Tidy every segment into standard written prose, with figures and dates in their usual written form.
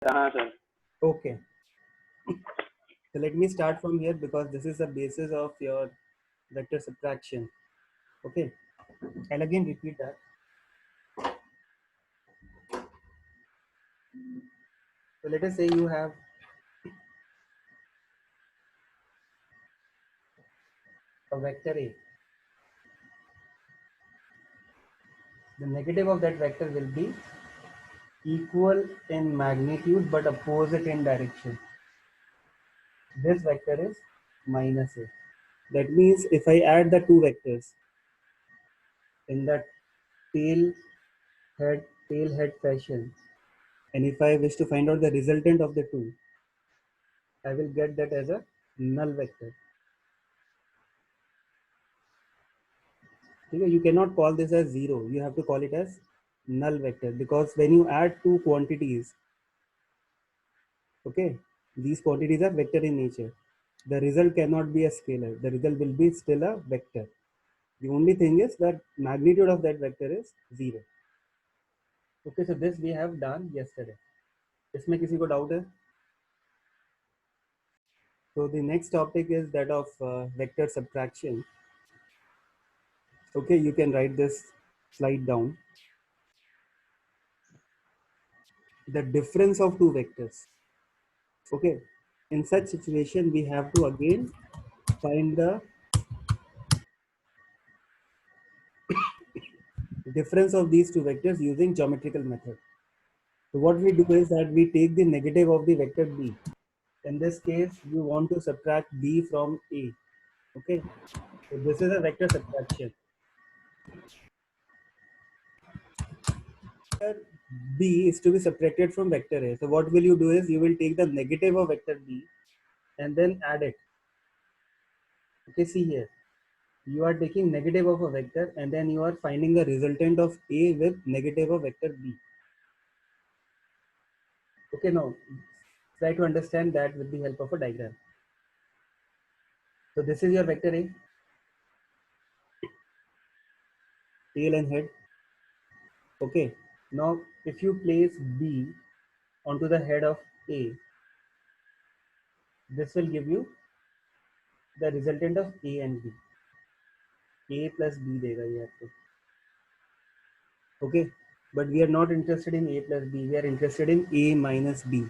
sir. Okay. So let me start from here because this is the basis of your vector subtraction. Okay. I'll again repeat that. So let us say you have a vector A. The negative of that vector will be equal in magnitude but opposite in direction. This vector is minus A. That means if I add the two vectors in the tail head fashion, and if I wish to find out the resultant of the two, I will get that as a null vector. Okay, you cannot call this as zero. You have to call it as null vector because when you add two quantities, okay, these quantities are vector in nature. The result cannot be a scalar. The result will be still a vector. The only thing is that magnitude of that vector is zero. Okay, so this we have done yesterday. इसमें किसी को doubt है? So the next topic is that of vector subtraction. Okay, you can write this slide down. The difference of two vectors. Okay, in such situation we have to again find the difference of these two vectors using geometrical method. So what we do is that we take the negative of the vector b. In this case, you want to subtract b from a. Okay, so this is a vector subtraction. Vector b is to be subtracted from vector a. So what will you do is you will take the negative of vector b and then add it. Okay, see here. You are taking negative of a vector and then you are finding the resultant of a with negative of vector b. Okay, now try to understand that with the help of a diagram. So this is your vector A, tail and head. Okay, now if you place B onto the head of A, this will give you the resultant of A and B. A plus B देगा ये आपको. Okay, but we are not interested in A plus B. We are interested in A minus B.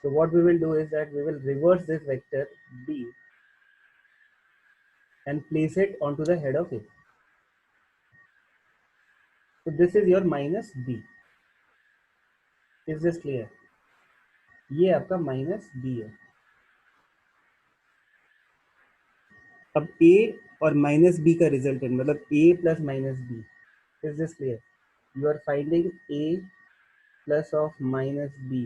So what we will do is that we will reverse this vector B and place it onto the head of A. So this is your minus B. Is this clear? ये आपका minus B है. अब A और minus B का resultant मतलब A plus minus B. Is this clear? You are finding A plus of minus B.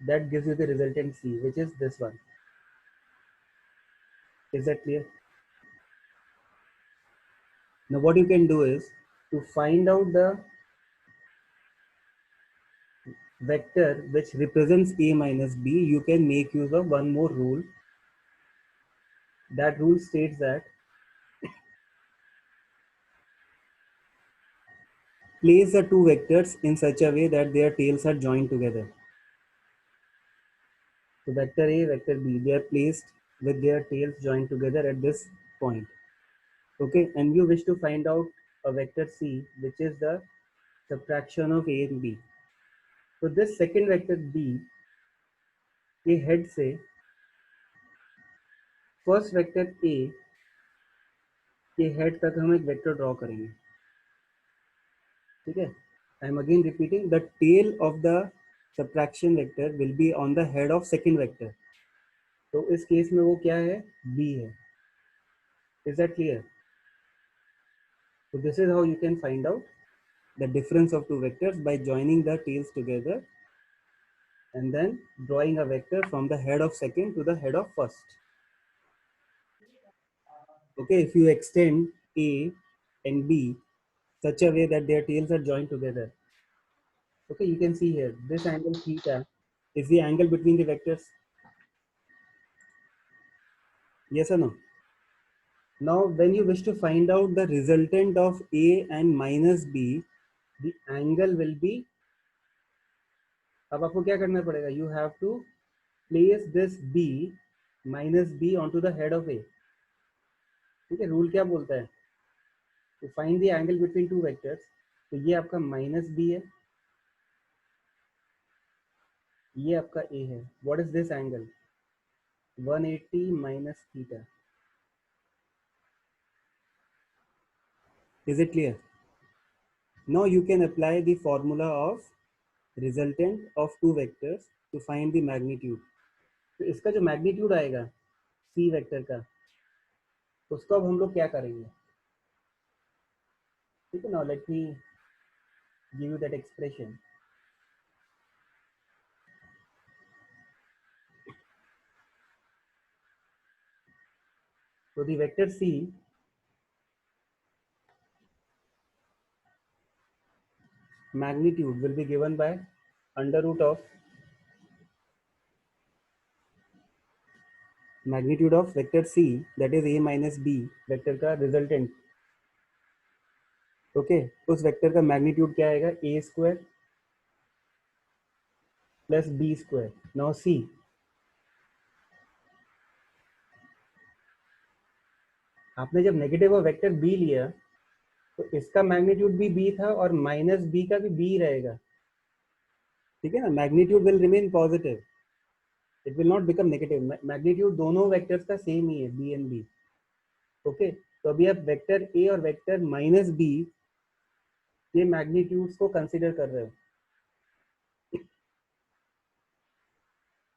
That gives you the resultant C, which is this one. Is that clear? Now what you can do is to find out the vector which represents A minus B, you can make use of one more rule. That rule states that place the two vectors in such a way that their tails are joined together. So vector A, vector B, they are placed with their tails joined together at this point. Okay, and you wish to find out a vector C, which is the subtraction of A and B. So this second vector B के head से first vector A के head तक हम एक vector draw करेंगे. ठीक है? I am again repeating, the tail of the subtraction vector will be on the head of second vector. तो इस केस में वो क्या है? B है. Is that clear? So this is how you can find out the difference of two vectors by joining the tails together and then drawing a vector from the head of second to the head of first. Okay, if you extend A and B such a way that their tails are joined together. Okay, you can see here, this angle theta is the angle between the vectors. Yes or no? Now, when you wish to find out the resultant of A and minus B, the angle will be अब आपको क्या करना पड़ेगा, you have to place this b minus b on to the head of a। ठीक है, rule क्या बोलता है, to find the angle between two vectors. तो ये आपका माइनस b है, ये आपका a है। What is this angle, 180 minus theta। Is it clear? Now you can apply the formula of resultant of two vectors to find the magnitude। तो इसका जो मैग्नीट्यूड आएगा c वेक्टर का, उसको अब हम लोग क्या करेंगे, ठीक है ना। Let me give you that expression. तो the vector c magnitude will be given by under root of magnitude of vector c, that is a minus b vector का रिजल्टेंट। ओके, उस वेक्टर का मैग्नीट्यूड क्या आएगा, a square plus b square. Now c, आपने जब negative of vector b लिया तो इसका मैग्नीट्यूड भी b था और माइनस b का भी b रहेगा। ठीक है ना, magnitude will remain positive, it will not become negative. Magnitude दोनों वेक्टर्स का सेम ही है, b एंड b। ओके, तो अभी आप वेक्टर a और वेक्टर माइनस b के मैग्नीट्यूड्स को कंसिडर कर रहे हो।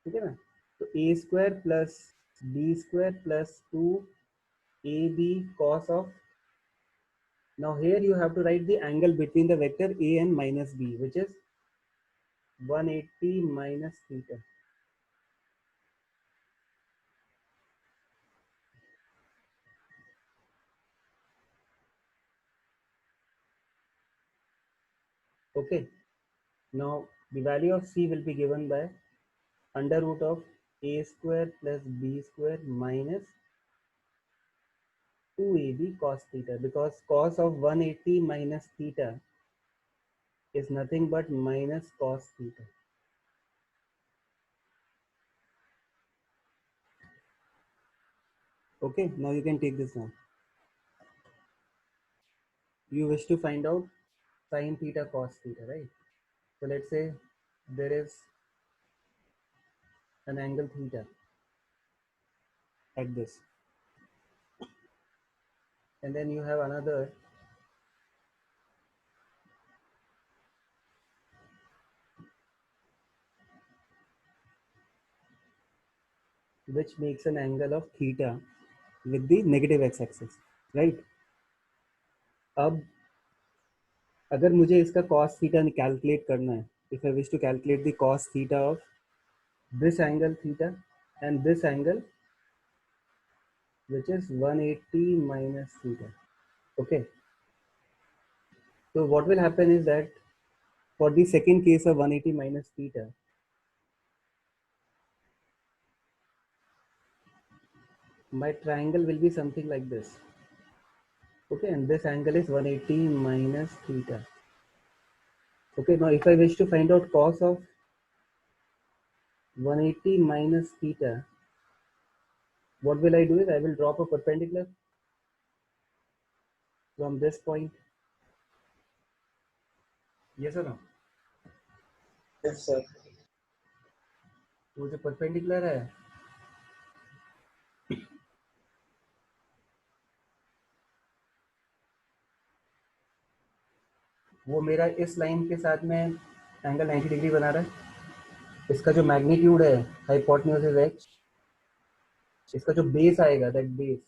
ठीक है ना, तो a square plus b square plus 2ab cos of, now here you have to write the angle between the vector a and minus b, which is 180 minus theta। Okay, now the value of c will be given by under root of a square plus b square minus 2ab cos theta, because cos of 180 minus theta is nothing but minus cos theta। Okay, now you can take this now। You wish to find out sin theta cos theta, right? So let's say there is an angle theta at this, and then you have another which makes an angle of theta with the negative x-axis, right? अब अगर मुझे इसका cos theta calculate करना है, if I wish to calculate the cos theta of this angle theta and this angle, which is 180 minus theta, okay, so what will happen is that for the second case of 180 minus theta, my triangle will be something like this, okay, and this angle is 180 minus theta। Okay, now if I wish to find out cos of 180 minus theta, what will I do is I will drop a perpendicular from this point। Yes or no? Yes, sir. वो जो perpendicular है वो मेरा इस line के साथ में angle 90 degree बना रहा है। इसका जो मैग्नीट्यूड है हाइपोटेन्यूज इज h, इसका जो बेस आएगा that base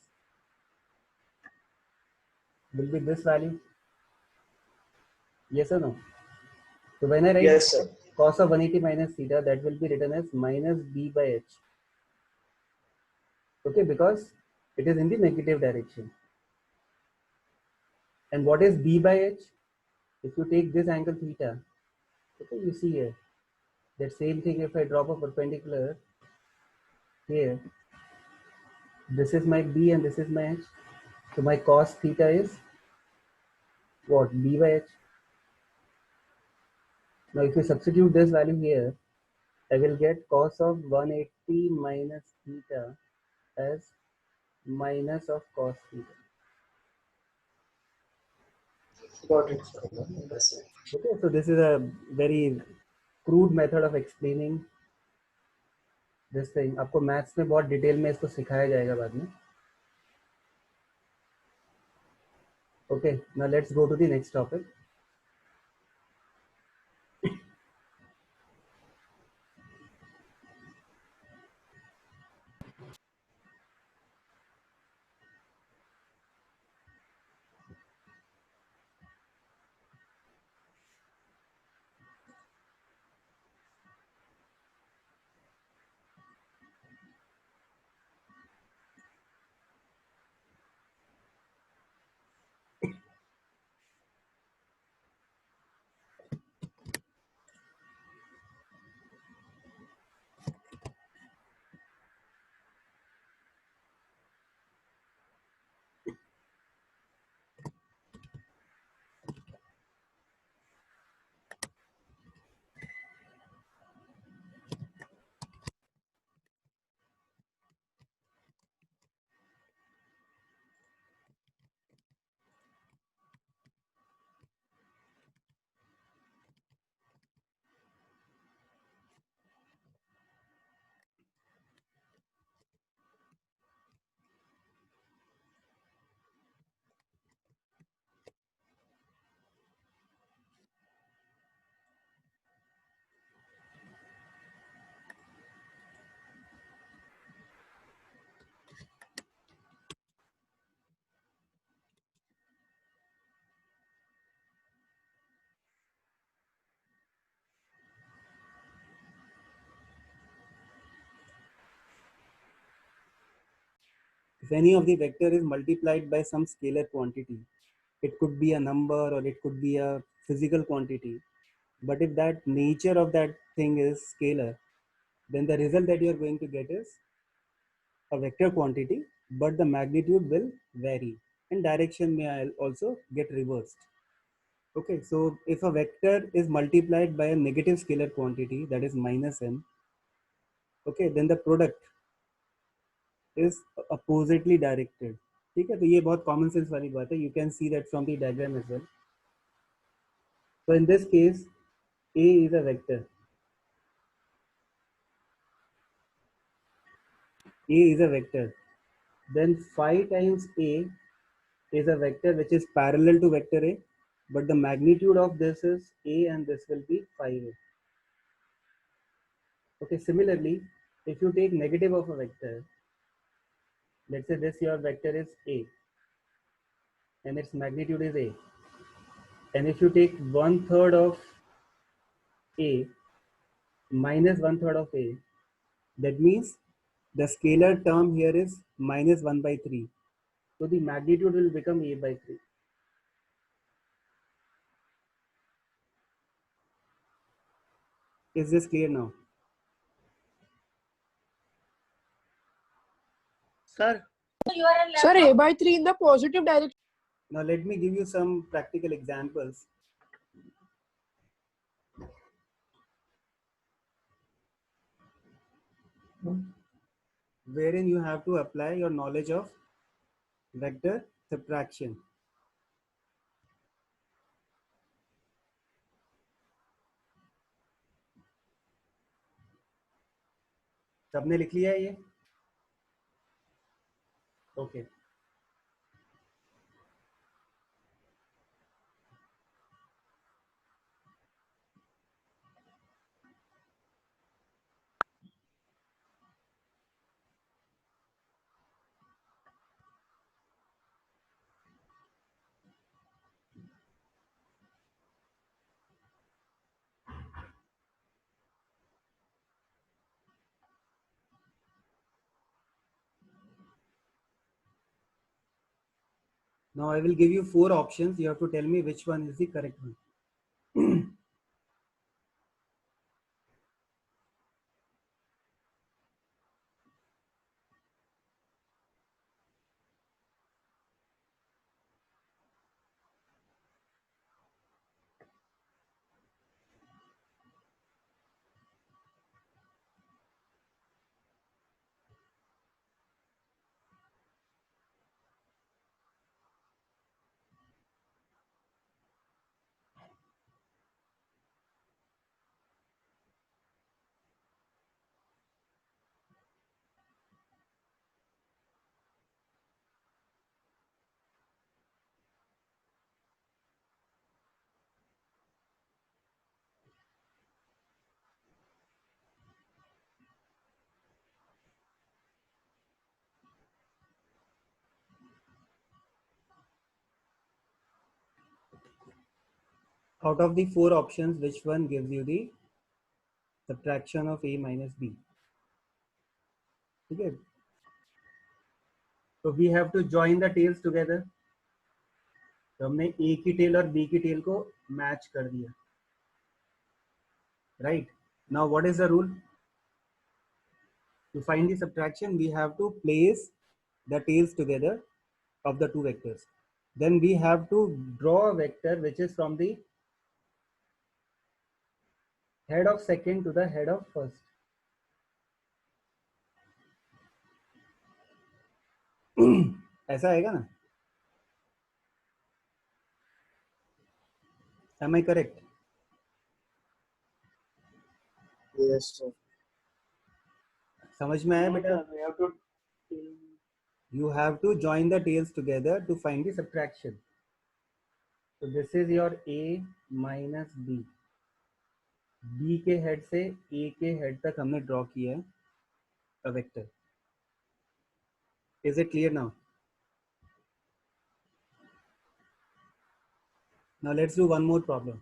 will be this value. Yes or no? So when I write Yes, sir. cos of 180 minus theta, that will be written as minus b by h, okay, because it is in the negative direction। And what is b by h? If you take this angle theta, okay, you see here that same thing. If I drop a perpendicular here, this is my b and this is my h, so my cos theta is what, b by h। Now if you substitute this value here, I will get cos of 180 minus theta as minus of cos theta. Got it, sir. Understand. Okay, so this is a very crude method of explaining this thing. आपको maths में बहुत detail में इसको सिखाया जाएगा बाद में. Okay, now let's go to the next topic. If any of the vector is multiplied by some scalar quantity, it could be a number or it could be a physical quantity. But if that nature of that thing is scalar, then the result that you are going to get is a vector quantity, but the magnitude will vary and direction may also get reversed. Okay, so if a vector is multiplied by a negative scalar quantity, that is minus m, okay, then the product is oppositely directed. ठीक है, तो ये बहुत common sense वाली बात है. You can see that from the diagram as well. So in this case, A is a vector. A is a vector. Then phi times A is a vector which is parallel to vector A, but the magnitude of this is A and this will be phi A. Okay, similarly, if you take negative of a vector, let's say this your vector is A and its magnitude is A. And if you take 1/3 of A minus 1/3 of A, that means the scalar term here is minus 1/3. So the magnitude will become A by 3. Is this clear now? Sir, Sir, A by 3 in the positive direction. Now let me give you some practical examples. Wherein you have to apply your knowledge of vector subtraction. सबने लिख लिया है ये? Okay. Now I will give you 4 options. You have to tell me which one is the correct one. out of the 4 options, which one gives you the subtraction of a minus b? Okay. So we have to join the tails together. तो हमने a की tail और b की tail को match कर दिया. Right. Now what is the rule? To find the subtraction, we have to place the tails together of the two vectors. Then we have to draw a vector which is from the head of second to the head of first. ऐसा आएगा ना? Am I correct? Yes, sir. समझ में आया बेटा? We have to. You have to join the tails together to find the subtraction. So this is your a minus b. b के head से a के हेड तक हमने ड्रॉ किया है a vector. Is it clear now? Now let's do one more problem.